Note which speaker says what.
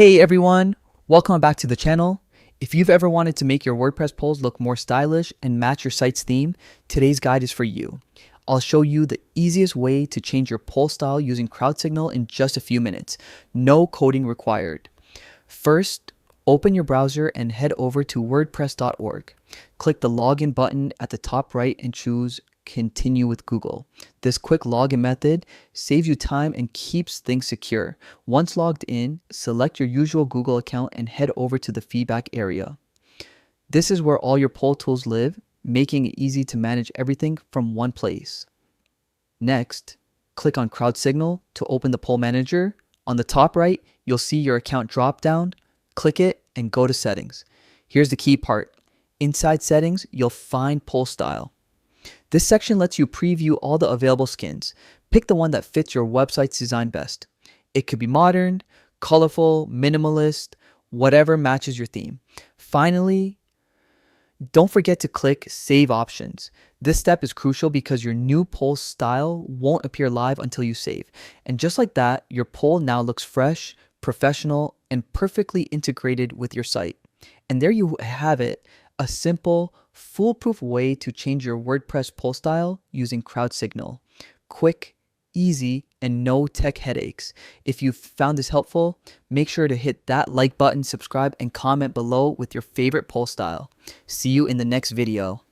Speaker 1: Hey everyone, welcome back to the channel. If you've ever wanted to make your WordPress polls look more stylish and match your site's theme, today's guide is for you. I'll show you the easiest way to change your poll style using CrowdSignal in just a few minutes. No coding required. First, open your browser and head over to wordpress.org. Click the login button at the top right and choose Continue with Google. This quick login method saves you time and keeps things secure. Once logged in, select your usual Google account and head over to the feedback area. This is where all your poll tools live, making it easy to manage everything from one place. Next, click on CrowdSignal to open the poll manager. On the top right, you'll see your account drop down. Click it and go to settings. Here's the key part. Inside settings, you'll find poll style. This section lets you preview all the available skins. Pick the one that fits your website's design best. It could be modern, colorful, minimalist, whatever matches your theme. Finally, don't forget to click Save Options. This step is crucial because your new poll style won't appear live until you save. And just like that, your poll now looks fresh, professional, and perfectly integrated with your site. And there you have it, a simple, foolproof way to change your WordPress poll style using CrowdSignal. Quick, easy, and no tech headaches. If you found this helpful, make sure to hit that like button, subscribe, and comment below with your favorite poll style. See you in the next video.